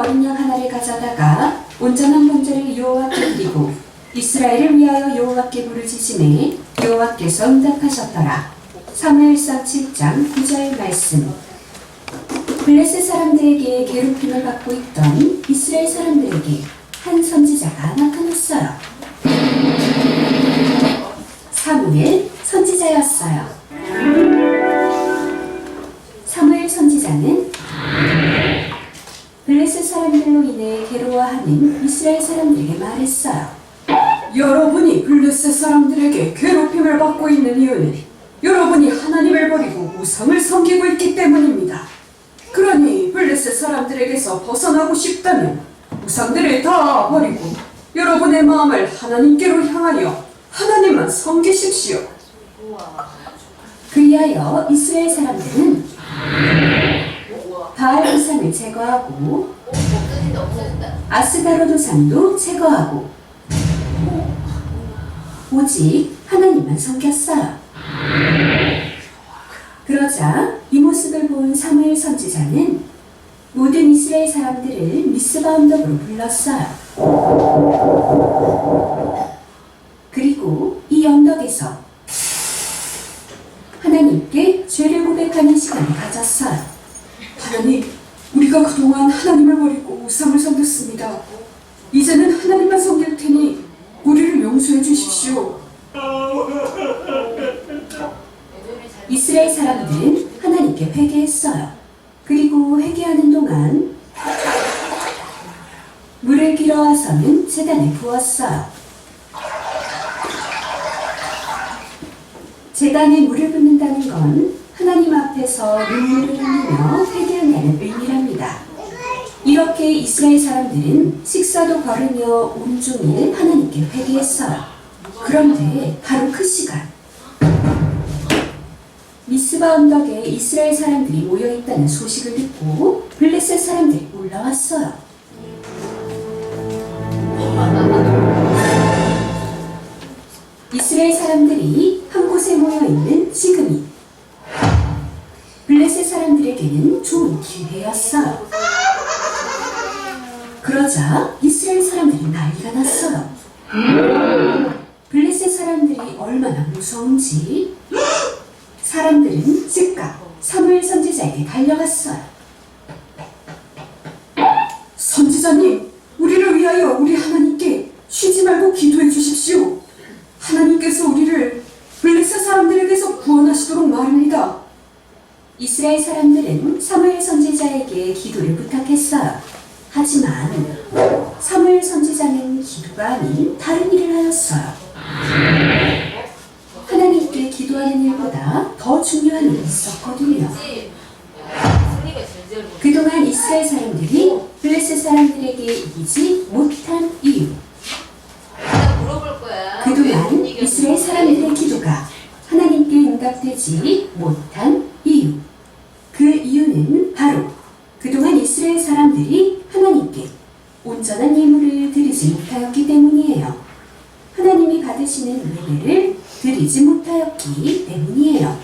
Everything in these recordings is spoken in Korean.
어린 양 하나를 가져다가 온전한 번제를 여호와께 드리고 이스라엘을 위하여 여호와께 부르짖음에 여호와께서 응답하셨더라. 사무엘상 7장 9절 말씀. 블레셋 사람들에게 괴롭힘을 받고 있던 이스라엘 사람들에게 한 선지자가 나타났어요. 사무엘 선지자였어요. 사무엘 선지자는 블레셋 사람들로 인해 괴로워하는 이스라엘 사람들에게 말했어요. 여러분이 블레셋 사람들에게 괴롭힘을 받고 있는 이유는 여러분이 하나님을 버리고 우상을 섬기고 있기 때문입니다. 그러니 블레셋 사람들에게서 벗어나고 싶다면 우상들을 다 버리고 여러분의 마음을 하나님께로 향하여 하나님만 섬기십시오. 그리하여 이스라엘 사람들은 바알 우상을 제거하고 아스다롯 우상도 제거하고 오직 하나님만 섬겼어요. 그러자 이 모습을 본 사무엘 선지자는 모든 이스라엘 사람들을 미스바 언덕으로 불렀어요. 그리고 이 언덕에서 하나님께 죄를 고백하는 시간을 가졌어요. 하나님, 우리가 그동안 하나님을 버리고 우상을 섬겼습니다. 이제는 하나님만 섬길 테니 우리를 용서해 주십시오. 이스라엘 사람들은 하나님께 회개했어요. 그리고 회개하는 동안 물을 길어와서는 제단에 부었어요. 제단에 물을 붓는다는 건 하나님 앞에서 눈물을 흘리며 회개한다는 의미랍니다. 이렇게 이스라엘 사람들은 식사도 거르며 온종일 하나님께 회개했어요. 그런데 바로 그 시간 미스바 언덕에 이스라엘 사람들이 모여있다는 소식을 듣고 블레셋 사람들이 올라왔어요. 이스라엘 사람들이 한 곳에 모여있는 지금이 블레셋 사람들에게는 좋은 기회였어요. 그러자 이스라엘 사람들이 난리가 났어요. 블레셋 사람들이 얼마나 무서운지 사람들은 즉각 사무엘 선지자에게 달려갔어요. 선지자님, 우리를 위하여 우리 하나님께 쉬지 말고 기도해 주십시오. 하나님께서 우리를 블레셋 사람들에게서 구원하시도록 말입니다. 이스라엘 사람들은 사무엘 선지자에게 기도를 부탁했어요. 하지만 사무엘 선지자는 기도가 아닌 다른 일을 하였어요. 하나님께 기도하는 일보다 더 중요한 일이 있었거든요. 그동안 이스라엘 사람들이 블레셋 사람들에게 이기지 못한 이유. 그동안 이스라엘 사람들의 기도가 하나님께 응답되지 못한 이유. 그 이유는 바로 그동안 이스라엘 사람들이 하나님께 온전한 예물을 드리지 못하였기 때문이에요. 하나님이 받으시는 예배를 드리지 못하였기 때문이에요.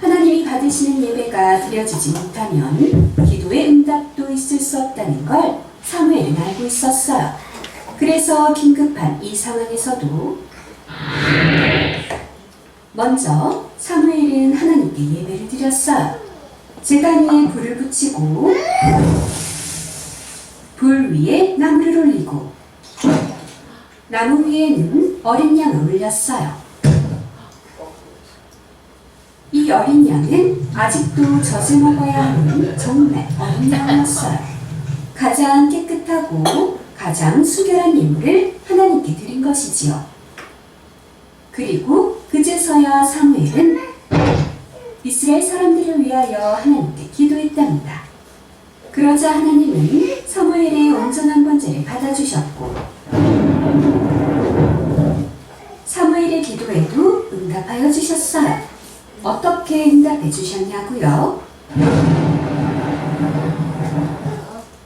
하나님이 받으시는 예배가 드려지지 못하면 기도의 응답도 있을 수 없다는 걸 사무엘은 알고 있었어요. 그래서 긴급한 이 상황에서도 먼저 사무엘은 하나님께 예배를 드렸어요. 제단 위에 불을 붙이고 불 위에 나무를 올리고 나무 위에는 어린 양을 올렸어요. 이 어린 양은 아직도 젖을 먹어야 하는 정말 어린 양이었어요. 가장 깨끗하고 가장 순결한 예물을 하나님께 드린 것이지요. 그리고 그제서야 사무엘은 이스라엘 사람들을 위하여 하나님께 기도했답니다. 그러자 하나님은 사무엘의 온전한 번제를 받아주셨고 사무엘의 기도에도 응답하여 주셨어요. 어떻게 응답해 주셨냐고요?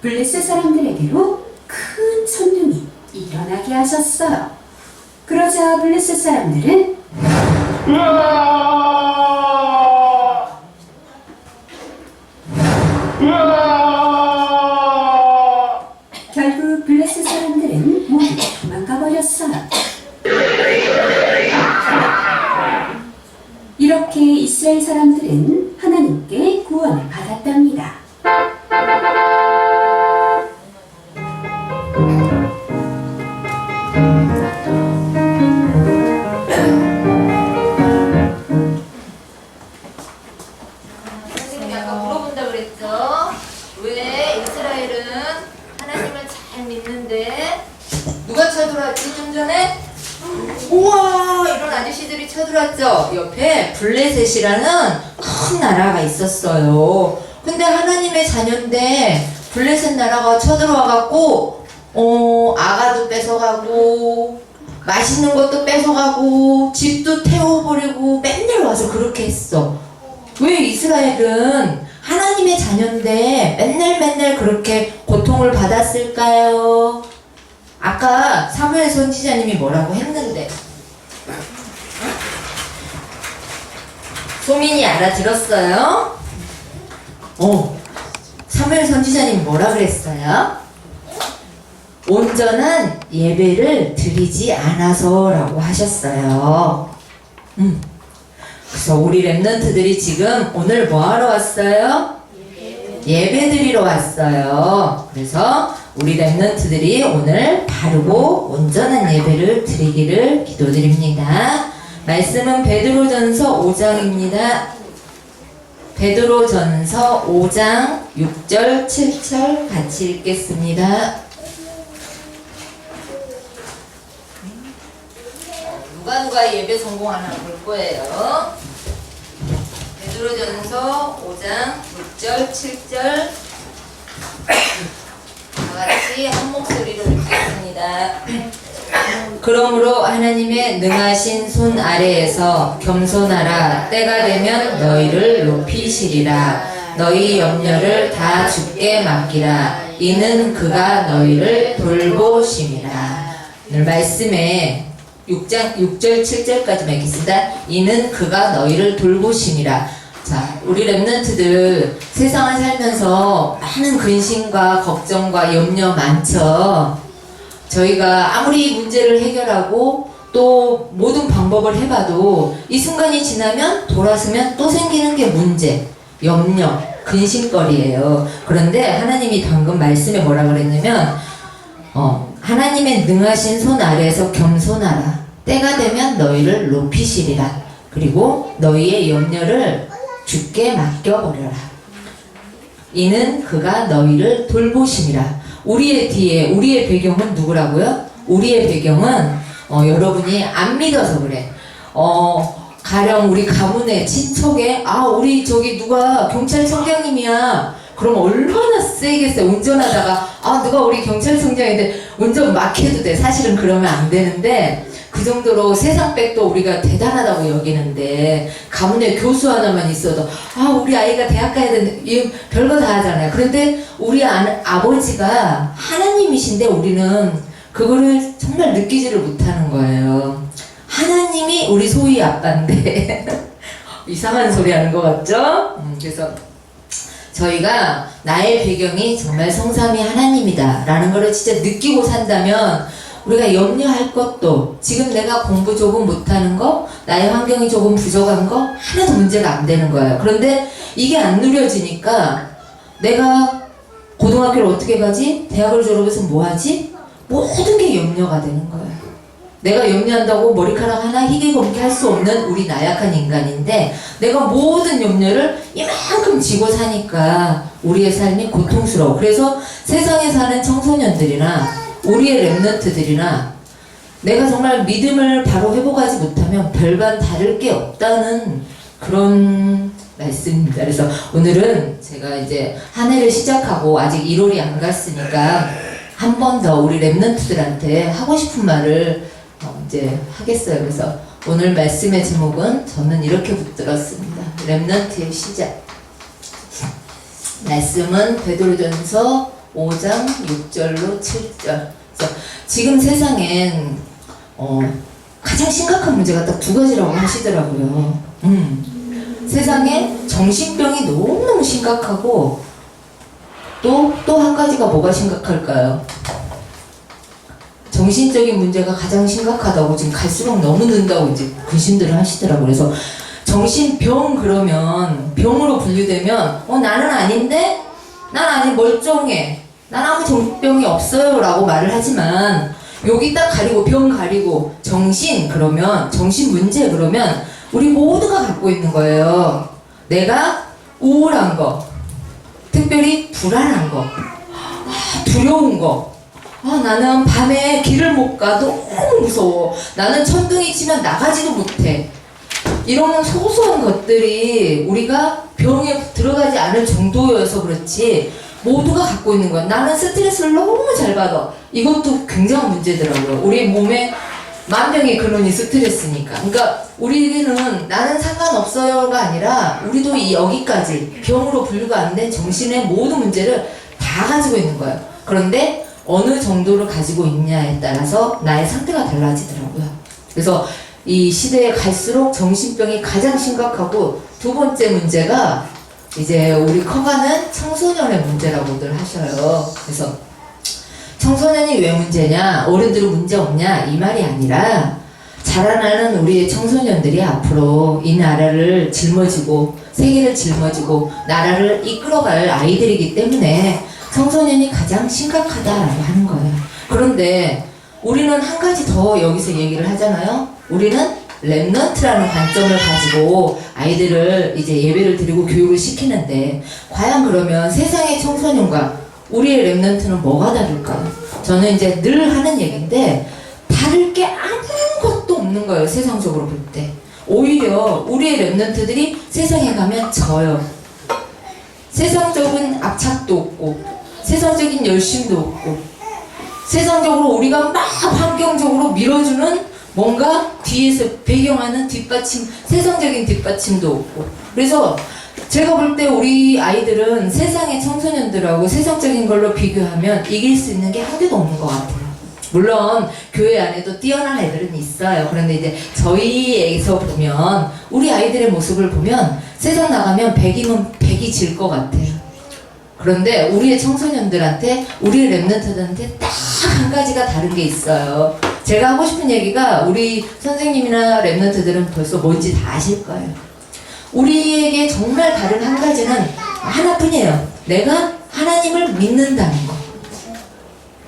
블레셋 사람들에게로 큰 천둥이 일어나게 하셨어요. 그러자 블레셋 사람들은 하셨어요. 이렇게 이스라엘 사람들은 하나님께 구원을 받았답니다. 선생님이 아까 물어본다 그랬죠? 왜 이스라엘은 하나님을 잘 믿는데 누가 쳐들어왔지 좀 전에? 우와, 이런 아저씨들이 쳐들어왔죠? 옆에 블레셋이라는 큰 나라가 있었어요. 근데 하나님의 자녀인데 블레셋 나라가 쳐들어와갖고 아가도 뺏어가고 맛있는 것도 뺏어가고 집도 태워버리고 맨날 와서 그렇게 했어. 왜 이스라엘은 하나님의 자녀인데 맨날 그렇게 고통을 받았을까요? 아까 사무엘 선지자님이 뭐라고 했는데 소민이 알아들었어요? 사무엘 선지자님이 뭐라 그랬어요? 온전한 예배를 드리지 않아서 라고 하셨어요. 그래서 우리 랩런트들이 지금 오늘 뭐 하러 왔어요? 예배 드리러 왔어요. 그래서 우리 랩런트들이 오늘 바르고 온전한 예배를 드리기를 기도드립니다. 말씀은 베드로전서 5장입니다. 베드로전서 5장 6절 7절 같이 읽겠습니다. 누가 예배 성공하나 볼 거예요. 베드로전서 5장 6절 7절 다같이 한 목소리로 읽겠습니다. 그러므로 하나님의 능하신 손 아래에서 겸손하라. 때가 되면 너희를 높이시리라. 너희 염려를 다 주께 맡기라. 이는 그가 너희를 돌보심이라. 오늘 말씀에 6장 6절 7절까지만 읽겠습니다. 이는 그가 너희를 돌보심이라. 자, 우리 랩런트들 세상을 살면서 많은 근심과 걱정과 염려 많죠. 저희가 아무리 문제를 해결하고 또 모든 방법을 해봐도 이 순간이 지나면 돌아서면 또 생기는 게 문제, 염려, 근심거리예요. 그런데 하나님이 방금 말씀에 뭐라 그랬냐면 하나님의 능하신 손 아래에서 겸손하라. 때가 되면 너희를 높이시리라. 그리고 너희의 염려를 주께 맡겨버려라. 이는 그가 너희를 돌보심이라. 우리의 뒤에 우리의 배경은 누구라고요? 우리의 배경은 여러분이 안 믿어서 그래. 가령 우리 가문의 친척에 우리 저기 누가 경찰청장님이야. 그럼 얼마나 세겠어요. 운전하다가 누가 우리 경찰청장인데 운전 막 해도 돼. 사실은 그러면 안 되는데 그 정도로 세상 백도 우리가 대단하다고 여기는데 가문에 교수 하나만 있어도 우리 아이가 대학 가야 되는데 별거 다 하잖아요. 그런데 우리 아버지가 하나님이신데 우리는 그거를 정말 느끼지를 못하는 거예요. 하나님이 우리 소희 아빠인데 이상한 소리 하는 것 같죠? 그래서 저희가 나의 배경이 정말 성삼위 하나님이다 라는 거를 진짜 느끼고 산다면 우리가 염려할 것도 지금 내가 공부 조금 못하는 거 나의 환경이 조금 부족한 거 하나도 문제가 안 되는 거예요. 그런데 이게 안 누려지니까 내가 고등학교를 어떻게 가지? 대학을 졸업해서 뭐 하지? 모든 게 염려가 되는 거예요. 내가 염려한다고 머리카락 하나 희게 검게 할 수 없는 우리 나약한 인간인데 내가 모든 염려를 이만큼 지고 사니까 우리의 삶이 고통스러워. 그래서 세상에 사는 청소년들이나 우리의 랩런트들이나 내가 정말 믿음을 바로 회복하지 못하면 별반 다를 게 없다는 그런 말씀입니다. 그래서 오늘은 제가 이제 한 해를 시작하고 아직 1월이 안 갔으니까 한 번 더 우리 랩런트들한테 하고 싶은 말을 이제 하겠어요. 그래서 오늘 말씀의 제목은 저는 이렇게 붙들었습니다. 랩런트의 시작. 말씀은 베드로전서 5장 6절로 7절. 그래서 지금 세상엔 가장 심각한 문제가 딱 두 가지라고 하시더라고요. 세상에 정신병이 너무너무 심각하고 또 한 가지가 뭐가 심각할까요? 정신적인 문제가 가장 심각하다고 지금 갈수록 너무 는다고 이제 근심들을 하시더라고요. 그래서 정신병 그러면 병으로 분류되면 나는 아닌데? 난 아직 멀쩡해. 난 아무 정신병이 없어요 라고 말을 하지만 여기 딱 가리고 병 가리고 정신 그러면 정신 문제 그러면 우리 모두가 갖고 있는 거예요. 내가 우울한 거, 특별히 불안한 거, 두려운 거, 나는 밤에 길을 못 가 너무 무서워. 나는 천둥이 치면 나가지도 못해. 이런 소소한 것들이 우리가 병에 들어가지 않을 정도여서 그렇지 모두가 갖고 있는 거야. 나는 스트레스를 너무 잘 받아. 이것도 굉장한 문제더라고요. 우리 몸에 만병의 근원이 스트레스니까. 그러니까 우리는 나는 상관없어요가 아니라 우리도 여기까지 병으로 분류가 안 된 정신의 모든 문제를 다 가지고 있는 거예요. 그런데 어느 정도를 가지고 있냐에 따라서 나의 상태가 달라지더라고요. 그래서 이 시대에 갈수록 정신병이 가장 심각하고 두 번째 문제가 이제 우리 커가는 청소년의 문제라고들 하셔요. 그래서 청소년이 왜 문제냐, 어른들은 문제 없냐 이 말이 아니라 자라나는 우리의 청소년들이 앞으로 이 나라를 짊어지고 세계를 짊어지고 나라를 이끌어갈 아이들이기 때문에 청소년이 가장 심각하다라고 하는 거예요. 그런데 우리는 한 가지 더 여기서 얘기를 하잖아요. 우리는 랩넌트라는 관점을 가지고 아이들을 이제 예배를 드리고 교육을 시키는데 과연 그러면 세상의 청소년과 우리의 랩넌트는 뭐가 다를까요? 저는 이제 늘 하는 얘기인데 다를 게 아무것도 없는 거예요. 세상적으로 볼 때. 오히려 우리의 랩넌트들이 세상에 가면 져요. 세상적인 압착도 없고 세상적인 열심도 없고 세상적으로 우리가 막 환경적으로 밀어주는 뭔가 뒤에서 배경하는 뒷받침, 세상적인 뒷받침도 없고. 그래서 제가 볼 때 우리 아이들은 세상의 청소년들하고 세상적인 걸로 비교하면 이길 수 있는 게 한 개도 없는 것 같아요. 물론 교회 안에도 뛰어난 애들은 있어요. 그런데 이제 저희에서 보면 우리 아이들의 모습을 보면 세상 나가면 100이면 100이 질 것 같아요. 그런데 우리의 청소년들한테 우리의 랩런트들한테 딱 한 가지가 다른 게 있어요. 제가 하고 싶은 얘기가 우리 선생님이나 랩런트들은 벌써 뭔지 다 아실 거예요. 우리에게 정말 다른 한 가지는 하나뿐이에요. 내가 하나님을 믿는다는 거.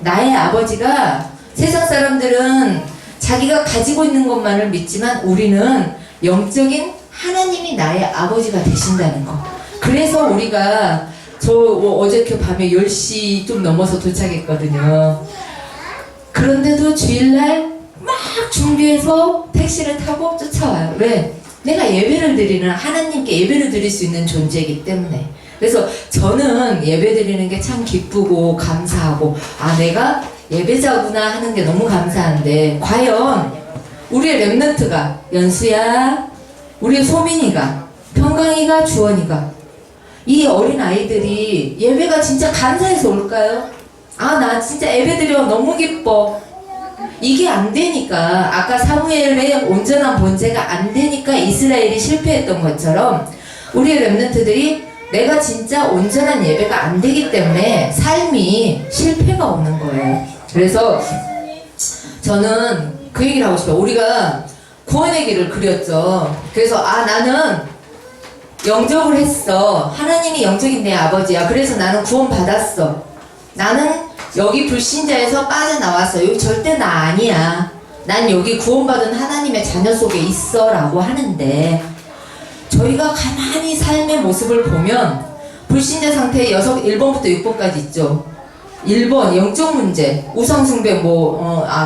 나의 아버지가 세상 사람들은 자기가 가지고 있는 것만을 믿지만 우리는 영적인 하나님이 나의 아버지가 되신다는 거. 그래서 우리가 어저께 밤에 10시 좀 넘어서 도착했거든요. 그런데도 주일날 막 준비해서 택시를 타고 쫓아와요. 왜? 내가 예배를 드리는 하나님께 예배를 드릴 수 있는 존재이기 때문에. 그래서 저는 예배 드리는 게 참 기쁘고 감사하고 내가 예배자구나 하는 게 너무 감사한데 과연 우리의 랩런트가 연수야, 우리의 소민이가, 평강이가, 주원이가 이 어린 아이들이 예배가 진짜 감사해서 올까요? 나 진짜 예배 드려 너무 기뻐. 이게 안 되니까 아까 사무엘의 온전한 번제가 안 되니까 이스라엘이 실패했던 것처럼 우리의 랩런트들이 내가 진짜 온전한 예배가 안 되기 때문에 삶이 실패가 오는 거예요. 그래서 저는 그 얘기를 하고 싶어요. 우리가 구원의 길을 그렸죠. 그래서 나는 영접을 했어. 하나님이 영적인 내 아버지야. 그래서 나는 구원 받았어. 나는 여기 불신자에서 빠져나왔어. 여기 절대 나 아니야. 난 여기 구원받은 하나님의 자녀 속에 있어 라고 하는데 저희가 가만히 삶의 모습을 보면 불신자 상태에 1번부터 6번까지 있죠. 1번 영적 문제, 우상숭배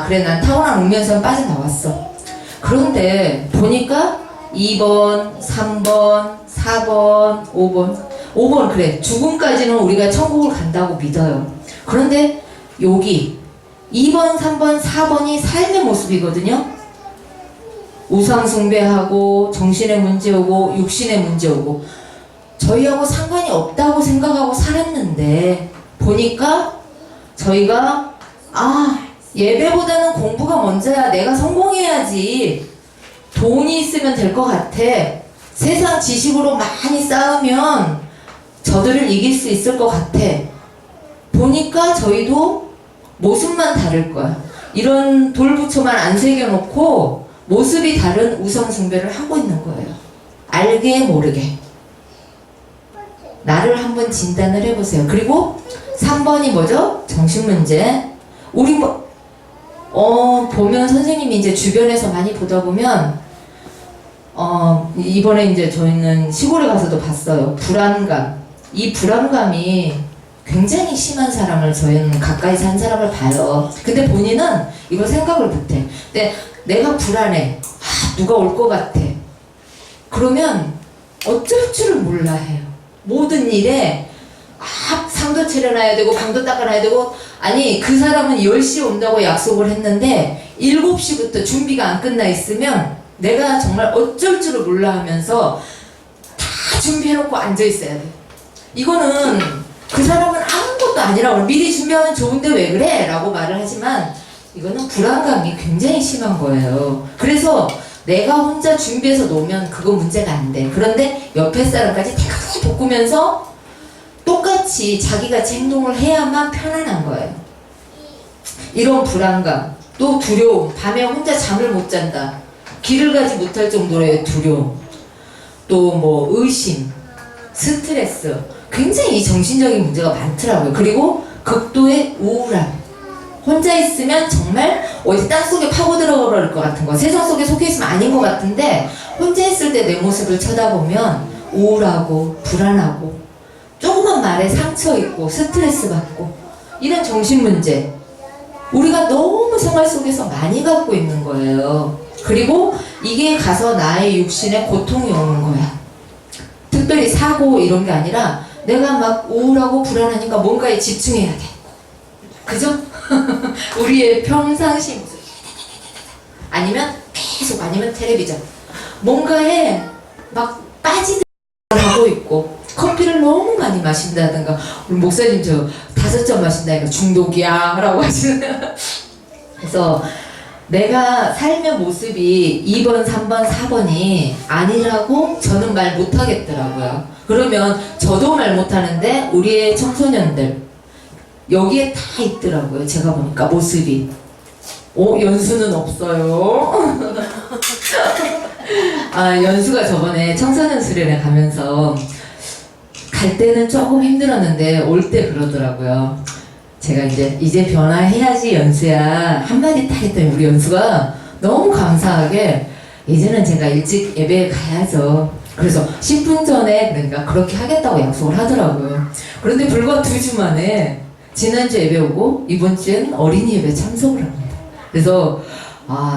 그래 난 타고난 운명에서 빠져나왔어. 그런데 보니까 2번, 3번, 4번, 5번 그래 죽음까지는 우리가 천국을 간다고 믿어요. 그런데 여기 2번, 3번, 4번이 삶의 모습이거든요. 우상 숭배하고 정신의 문제 오고 육신의 문제 오고 저희하고 상관이 없다고 생각하고 살았는데 보니까 저희가 예배보다는 공부가 먼저야. 내가 성공해야지. 돈이 있으면 될 것 같아. 세상 지식으로 많이 쌓으면 저들을 이길 수 있을 것 같아. 보니까 저희도 모습만 다를 거야. 이런 돌부처만 안 새겨놓고 모습이 다른 우상숭배를 하고 있는 거예요. 알게 모르게. 나를 한번 진단을 해보세요. 그리고 3번이 뭐죠? 정신문제. 우리 보면 선생님이 이제 주변에서 많이 보다 보면 이번에 이제 저희는 시골에 가서도 봤어요. 불안감. 이 불안감이 굉장히 심한 사람을 저희는 가까이 산 사람을 봐요. 근데 본인은 이걸 생각을 못해. 근데 내가 불안해. 누가 올 것 같아. 그러면 어쩔 줄을 몰라 해요. 모든 일에 상도 차려놔야 되고 방도 닦아놔야 되고 아니 그 사람은 10시에 온다고 약속을 했는데 7시부터 준비가 안 끝나 있으면 내가 정말 어쩔 줄을 몰라 하면서 다 준비해놓고 앉아있어야 돼. 이거는 그 사람은 아무것도 아니라고 미리 준비하면 좋은데 왜 그래? 라고 말을 하지만 이거는 불안감이 굉장히 심한 거예요. 그래서 내가 혼자 준비해서 놓으면 그거 문제가 안 돼. 그런데 옆에 사람까지 다 볶으면서 똑같이 자기같이 행동을 해야만 편안한 거예요. 이런 불안감, 또 두려움, 밤에 혼자 잠을 못 잔다. 길을 가지 못할 정도의 두려움, 또 뭐 의심, 스트레스, 굉장히 이 정신적인 문제가 많더라고요. 그리고 극도의 우울함. 혼자 있으면 정말 어디 땅속에 파고 들어가 버릴 것 같은 거. 세상 속에 속해 있으면 아닌 것 같은데 혼자 있을 때 내 모습을 쳐다보면 우울하고 불안하고 조그만 말에 상처 있고 스트레스 받고 이런 정신 문제 우리가 너무 생활 속에서 많이 갖고 있는 거예요. 그리고 이게 가서 나의 육신에 고통이 오는 거야. 특별히 사고 이런 게 아니라 내가 막 우울하고 불안하니까 뭔가에 집중해야 돼. 그죠? 우리의 평상시 모습. 아니면 계속 아니면 텔레비전. 뭔가에 막 빠지듯 하고 있고 커피를 너무 많이 마신다든가 우리 목사님 저 5잔 마신다니까 중독이야 라고 하시는 그래서 내가 삶의 모습이 2번, 3번, 4번이 아니라고 저는 말 못하겠더라고요. 그러면 저도 말 못하는데 우리의 청소년들 여기에 다 있더라고요. 제가 보니까 모습이. 연수는 없어요. 연수가 저번에 청소년 수련회 가면서 갈 때는 조금 힘들었는데 올 때 그러더라고요. 제가 이제 변화해야지 연수야 한마디 딱 했더니 우리 연수가 너무 감사하게 이제는 제가 일찍 예배에 가야죠. 그래서 10분 전에 그러니까 그렇게 하겠다고 약속을 하더라고요. 그런데 불과 2주 만에 지난주 예배 오고 이번 주엔 어린이 예배 참석을 합니다. 그래서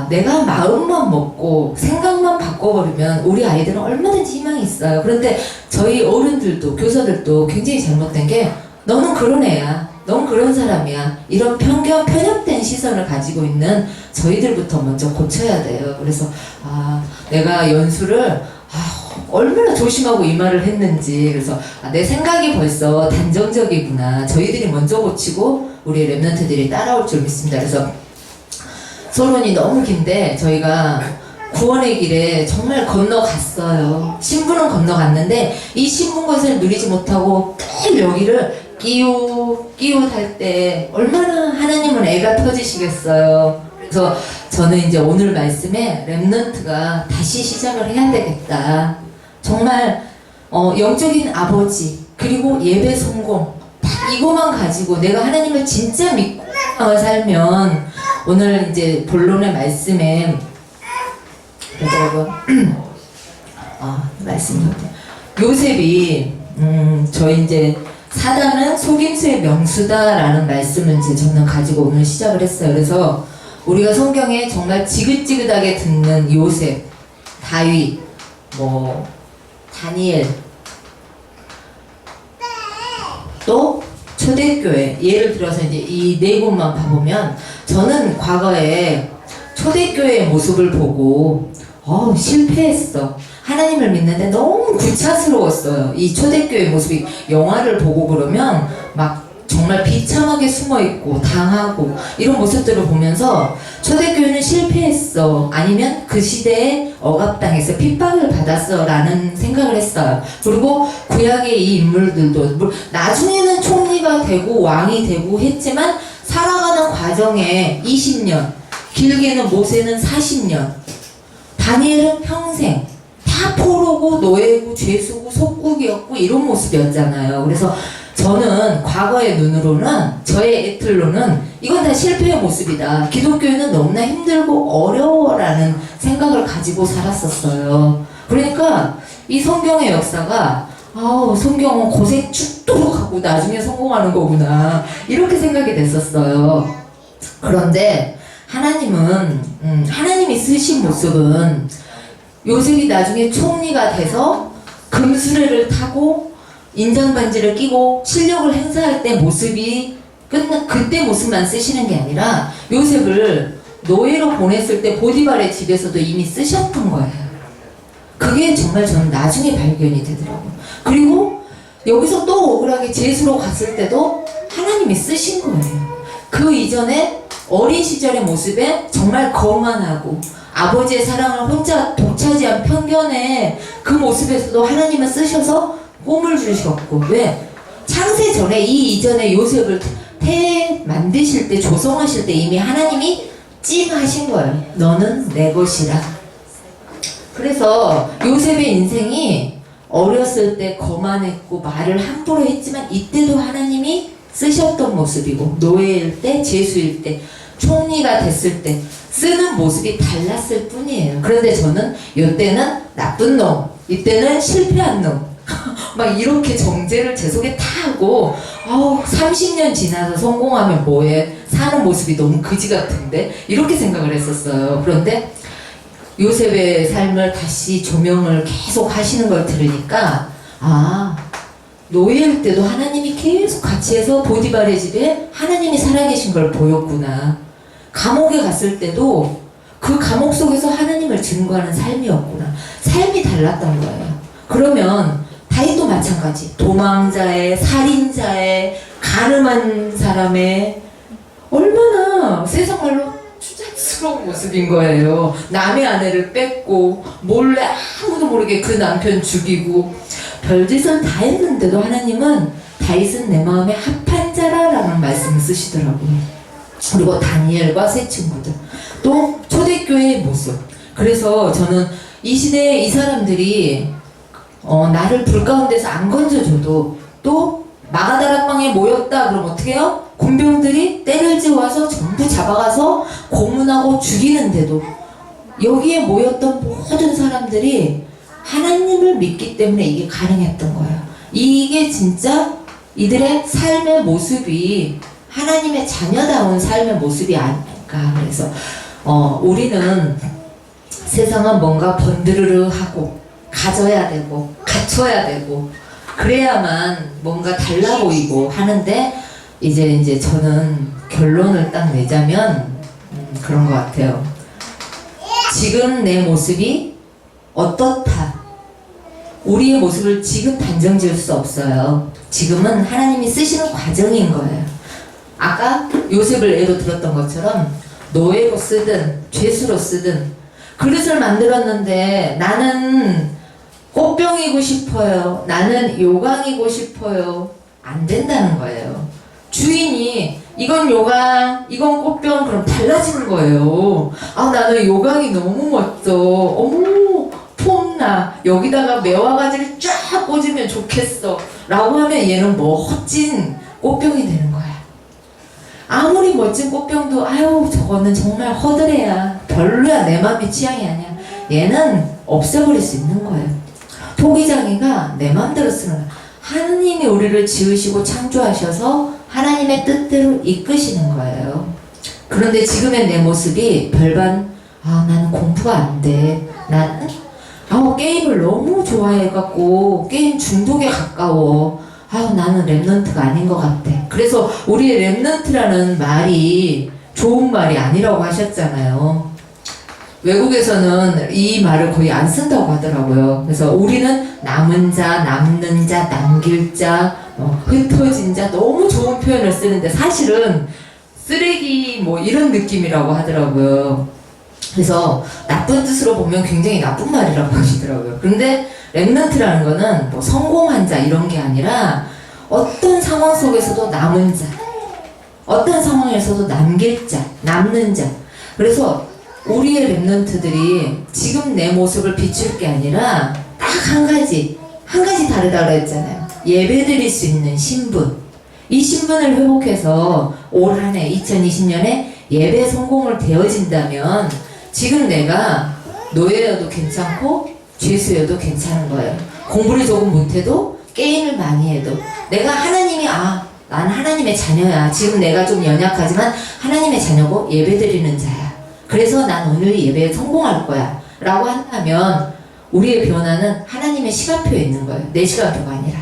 내가 마음만 먹고 생각만 바꿔버리면 우리 아이들은 얼마든지 희망이 있어요. 그런데 저희 어른들도 교사들도 굉장히 잘못된 게 너는 그런 애야. 넌 그런 사람이야. 이런 편협된 시선을 가지고 있는 저희들부터 먼저 고쳐야 돼요. 그래서 내가 연수를 얼마나 조심하고 이 말을 했는지 그래서 내 생각이 벌써 단정적이구나. 저희들이 먼저 고치고 우리 랩런트들이 따라올 줄 믿습니다. 그래서 서론이 너무 긴데 저희가 구원의 길에 정말 건너갔어요. 신분은 건너갔는데 이 신분 것을 누리지 못하고 매일 여기를 끼웃할 때 얼마나 하나님은 애가 터지시겠어요. 그래서 저는 이제 오늘 말씀에 랩런트가 다시 시작을 해야 되겠다. 정말 영적인 아버지 그리고 예배 성공 딱 이거만 가지고 내가 하나님을 진짜 믿고 살면 오늘 이제 본론의 말씀에 그러더라고요. 말씀이 요셉이 저희 이제 사단은 속임수의 명수다라는 말씀을 이제 저는 가지고 오늘 시작을 했어요. 그래서 우리가 성경에 정말 지긋지긋하게 듣는 요셉, 다윗, 다니엘, 또 초대교회 예를 들어서 이제 이 네 곳만 봐보면 저는 과거에 초대교회의 모습을 보고 실패했어. 하나님을 믿는데 너무 구차스러웠어요. 이 초대교회 모습이 영화를 보고 그러면 막 정말 비참하게 숨어있고 당하고 이런 모습들을 보면서 초대교회는 실패했어. 아니면 그 시대에 억압당해서 핍박을 받았어 라는 생각을 했어요. 그리고 구약의 이 인물들도 나중에는 총리가 되고 왕이 되고 했지만 살아가는 과정에 20년, 길게는 모세는 40년, 다니엘은 평생 다 포로고 노예고 죄수고 속국이었고 이런 모습이었잖아요. 그래서 저는 과거의 눈으로는, 저의 애틀로는 이건 다 실패의 모습이다. 기독교인은 너무나 힘들고 어려워라는 생각을 가지고 살았었어요. 그러니까 이 성경의 역사가 성경은 고생 죽도록 하고 나중에 성공하는 거구나, 이렇게 생각이 됐었어요. 그런데 하나님이 쓰신 모습은 요셉이 나중에 총리가 돼서 금수레를 타고 인장반지를 끼고 실력을 행사할 때 모습이 그때 모습만 쓰시는 게 아니라 요셉을 노예로 보냈을 때 보디발의 집에서도 이미 쓰셨던 거예요. 그게 정말 저는 나중에 발견이 되더라고요. 그리고 여기서 또 억울하게 제수로 갔을 때도 하나님이 쓰신 거예요. 그 이전에 어린 시절의 모습에 정말 거만하고 아버지의 사랑을 혼자 독차지한 편견의 그 모습에서도 하나님은 쓰셔서 꿈을 주셨고, 왜? 창세 전에 이 이전에 요셉을 만드실 때, 조성하실 때 이미 하나님이 찡하신 거예요. 너는 내 것이라. 그래서 요셉의 인생이 어렸을 때 거만했고 말을 함부로 했지만 이때도 하나님이 쓰셨던 모습이고, 노예일 때, 제수일 때, 총리가 됐을 때 쓰는 모습이 달랐을 뿐이에요. 그런데 저는 이때는 나쁜 놈, 이때는 실패한 놈 막 이렇게 정제를 제 속에 다 하고 30년 지나서 성공하면 뭐해, 사는 모습이 너무 그지 같은데, 이렇게 생각을 했었어요. 그런데 요셉의 삶을 다시 조명을 계속 하시는 걸 들으니까 노예일 때도 하나님이 계속 같이 해서 보디발의 집에 하나님이 살아계신 걸 보였구나. 감옥에 갔을 때도 그 감옥 속에서 하나님을 증거하는 삶이었구나. 삶이 달랐던 거예요. 그러면 다윗도 마찬가지. 도망자의, 살인자의, 가늠한 사람의 얼마나 세상 말로 추잡스러운 모습인 거예요. 남의 아내를 뺏고 몰래 아무도 모르게 그 남편 죽이고 별짓을 다 했는데도 하나님은 다윗은 내 마음에 합한 자라라는 말씀을 쓰시더라고요. 그리고 다니엘과 세 친구들, 또 초대교회의 모습. 그래서 저는 이 시대에 이 사람들이 나를 불 가운데서 안 건져줘도, 또 마가다락방에 모였다 그럼 어떻게 해요? 군병들이 때를 지어와서 전부 잡아가서 고문하고 죽이는데도 여기에 모였던 모든 사람들이 하나님을 믿기 때문에 이게 가능했던 거예요. 이게 진짜 이들의 삶의 모습이 하나님의 자녀다운 삶의 모습이 아닐까. 그래서 우리는 세상은 뭔가 번드르르 하고 가져야 되고 갖춰야 되고 그래야만 뭔가 달라 보이고 하는데, 이제 저는 결론을 딱 내자면 그런 것 같아요. 지금 내 모습이 어떻다, 우리의 모습을 지금 단정 지을 수 없어요. 지금은 하나님이 쓰시는 과정인 거예요. 아까 요셉을 예로 들었던 것처럼 노예로 쓰든 죄수로 쓰든 그릇을 만들었는데 나는 꽃병이고 싶어요, 나는 요강이고 싶어요, 안 된다는 거예요. 주인이 이건 요강, 이건 꽃병, 그럼 달라지는 거예요. 나는 요강이 너무 멋져, 어머 폼나, 여기다가 매화가지를 쫙 꽂으면 좋겠어 라고 하면 얘는 멋진 꽃병이 되는 거야. 아무리 멋진 꽃병도 저거는 정말 허드레야, 별로야, 내 맘의 취향이 아니야, 얘는 없애버릴 수 있는 거예요. 토기장이가 내 맘대로 쓰는 거야. 하나님이 우리를 지으시고 창조하셔서 하나님의 뜻대로 이끄시는 거예요. 그런데 지금의 내 모습이 별반 나는 공부가 안 돼, 나는 게임을 너무 좋아해갖고 게임 중독에 가까워, 나는 랩넌트가 아닌 것 같아. 그래서 우리의 랩넌트라는 말이 좋은 말이 아니라고 하셨잖아요. 외국에서는 이 말을 거의 안 쓴다고 하더라고요. 그래서 우리는 남은 자, 남는 자, 남길 자, 흩어진 자, 너무 좋은 표현을 쓰는데 사실은 쓰레기 이런 느낌이라고 하더라고요. 그래서 나쁜 뜻으로 보면 굉장히 나쁜 말이라고 하시더라고요. 그런데 랩넌트라는 거는 성공한 자 이런 게 아니라 어떤 상황 속에서도 남은 자, 어떤 상황에서도 남길 자, 남는 자. 그래서 우리의 랩런트들이 지금 내 모습을 비출 게 아니라 딱 한 가지 다르다고 했잖아요. 예배 드릴 수 있는 신분. 이 신분을 회복해서 올 한 해 2020년에 예배 성공을 되어진다면 지금 내가 노예여도 괜찮고 죄수여도 괜찮은 거예요. 공부를 조금 못해도 게임을 많이 해도 내가 하나님이 난 하나님의 자녀야. 지금 내가 좀 연약하지만 하나님의 자녀고 예배 드리는 자야. 그래서 난 오늘 예배에 성공할 거야 라고 한다면 우리의 변화는 하나님의 시간표에 있는 거예요. 내 시간표가 아니라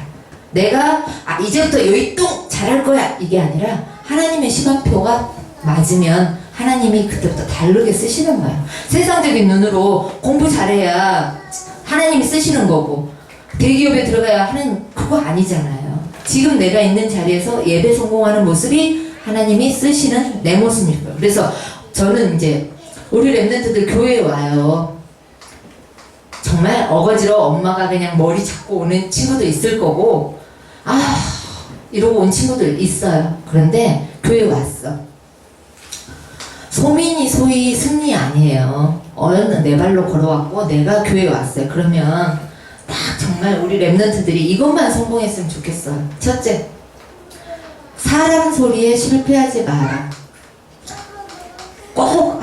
내가 이제부터 요이똥 잘할 거야 이게 아니라 하나님의 시간표가 맞으면 하나님이 그때부터 다르게 쓰시는 거예요. 세상적인 눈으로 공부 잘해야 하나님이 쓰시는 거고 대기업에 들어가야 하나님 그거 아니잖아요. 지금 내가 있는 자리에서 예배 성공하는 모습이 하나님이 쓰시는 내 모습일 거예요. 그래서 저는 이제 우리 랩런트들 교회에 와요. 정말 어거지로 엄마가 그냥 머리 잡고 오는 친구도 있을 거고 이러고 온 친구들 있어요. 그런데 교회에 왔어. 소민이 소위 승리 아니에요. 어느 내 발로 걸어왔고 내가 교회에 왔어요. 그러면 딱 정말 우리 랩런트들이 이것만 성공했으면 좋겠어요. 첫째, 사람 소리에 실패하지 마라. 꼭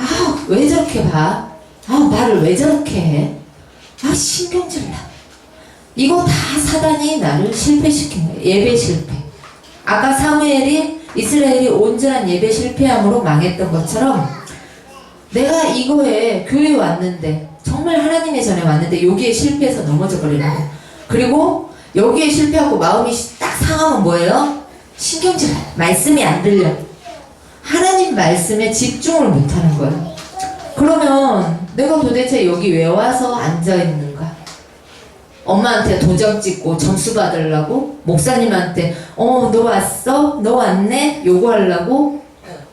왜 저렇게 봐? 말을 왜 저렇게 해? 신경질 나. 이거 다 사단이 나를 실패시킨 거예요. 예배 실패. 아까 사무엘이 이스라엘이 온전한 예배 실패함으로 망했던 것처럼 내가 이거에 교회에 왔는데 정말 하나님의 전에 왔는데 여기에 실패해서 넘어져 버리는 거예요. 그리고 여기에 실패하고 마음이 딱 상하면 뭐예요? 신경질 나요. 말씀이 안 들려. 하나님 말씀에 집중을 못하는 거예요. 그러면 내가 도대체 여기 왜 와서 앉아있는가? 엄마한테 도장 찍고 점수 받으려고? 목사님한테 너 왔어? 너 왔네? 요구하려고?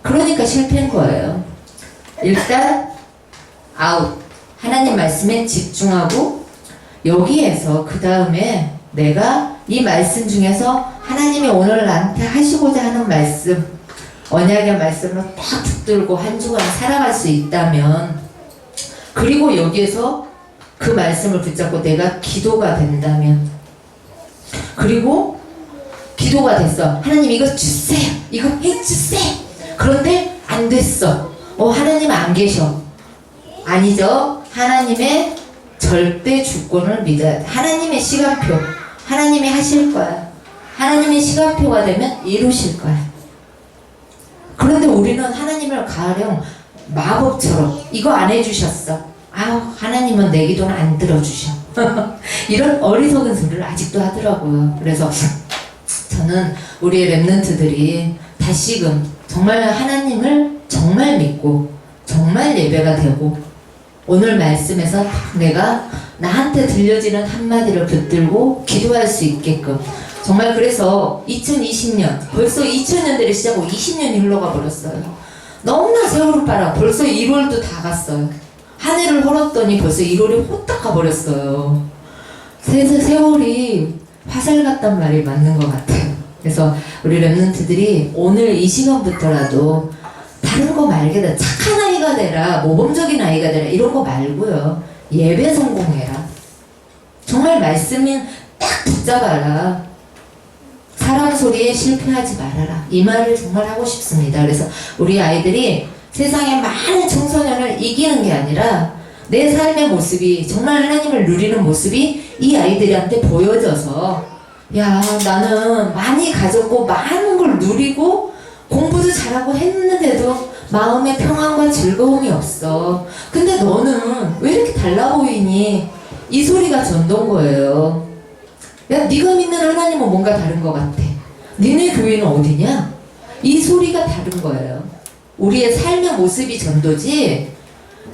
그러니까 실패인 거예요. 일단 아웃. 하나님 말씀에 집중하고 여기에서 그 다음에 내가 이 말씀 중에서 하나님이 오늘 나한테 하시고자 하는 말씀 언약의 말씀으로 딱 붙들고 한 주간 살아갈 수 있다면 그리고 여기에서 그 말씀을 붙잡고 내가 기도가 된다면 그리고 기도가 됐어. 하나님 이거 주세요. 이거 해주세요. 그런데 안 됐어. 하나님 안 계셔. 아니죠. 하나님의 절대 주권을 믿어야 돼. 하나님의 시간표. 하나님이 하실 거야. 하나님의 시간표가 되면 이루실 거야. 그런데 우리는 하나님을 가령 마법처럼 이거 안 해주셨어. 하나님은 내 기도는 안 들어주셔. 이런 어리석은 소리를 아직도 하더라고요. 그래서 저는 우리의 랩런트들이 다시금 정말 하나님을 정말 믿고 정말 예배가 되고 오늘 말씀에서 내가 나한테 들려지는 한마디를 붙들고 기도할 수 있게끔 정말 그래서 2020년 벌써 2000년대를 시작하고 20년이 흘러가 버렸어요. 너무나 세월이 빨라. 벌써 1월도 다 갔어요. 한 해를 헐었더니 벌써 1월이 후딱 가버렸어요. 세월이 화살 같단 말이 맞는 것 같아요. 그래서 우리 랩런트들이 오늘 이 시간부터라도 다른 거 말게 착한 아이가 되라, 모범적인 아이가 되라 이런 거 말고요. 예배 성공해라. 정말 말씀은 딱 붙잡아라. 사람 소리에 실패하지 말아라. 이 말을 정말 하고 싶습니다. 그래서 우리 아이들이 세상의 많은 청소년을 이기는 게 아니라 내 삶의 모습이 정말 하나님을 누리는 모습이 이 아이들한테 보여져서 야 나는 많이 가졌고 많은 걸 누리고 공부도 잘하고 했는데도 마음에 평안과 즐거움이 없어. 근데 너는 왜 이렇게 달라 보이니? 이 소리가 전도인 거예요. 야 네가 믿는 하나님은 뭔가 다른 것 같아. 니네 교회는 어디냐? 이 소리가 다른 거예요. 우리의 삶의 모습이 전도지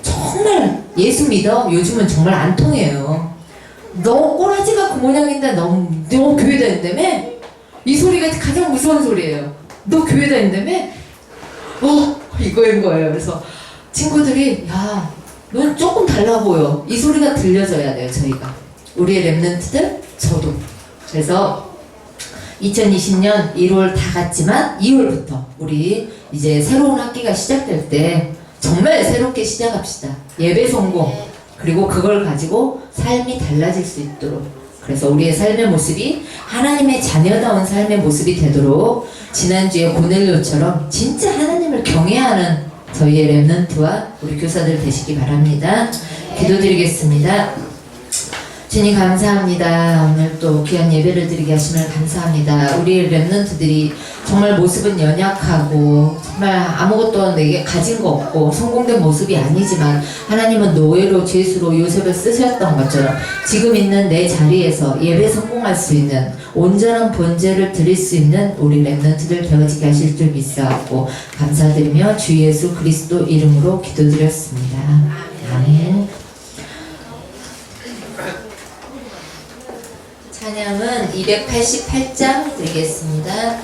정말 예수 믿어? 요즘은 정말 안 통해요. 너 꼬라지가 그 모양인데 너 교회 다닌다며? 이 소리가 가장 무서운 소리예요. 너 교회 다닌다며? 이거인 거예요. 그래서 친구들이 야 넌 조금 달라 보여. 이 소리가 들려져야 돼요. 저희가 우리의 랩런트들 저도. 그래서 2020년 1월 다 갔지만 2월부터 우리 이제 새로운 학기가 시작될 때 정말 새롭게 시작합시다. 예배 성공, 그리고 그걸 가지고 삶이 달라질 수 있도록, 그래서 우리의 삶의 모습이 하나님의 자녀다운 삶의 모습이 되도록 지난주에 고넬료처럼 진짜 하나님을 경외하는 저희의 랩넌트와 우리 교사들 되시기 바랍니다. 기도드리겠습니다. 주님 감사합니다. 오늘 또 귀한 예배를 드리게 하심을 감사합니다. 우리 랩넌트들이 정말 모습은 연약하고 정말 아무것도 내게 가진 거 없고 성공된 모습이 아니지만 하나님은 노예로 죄수로 요셉을 쓰셨던 것처럼 지금 있는 내 자리에서 예배 성공할 수 있는 온전한 번제를 드릴 수 있는 우리 랩넌트들 되어지게 하실 줄 믿사옵고 감사드리며 주 예수 그리스도 이름으로 기도드렸습니다. 아멘. 찬양은 288장 드리겠습니다.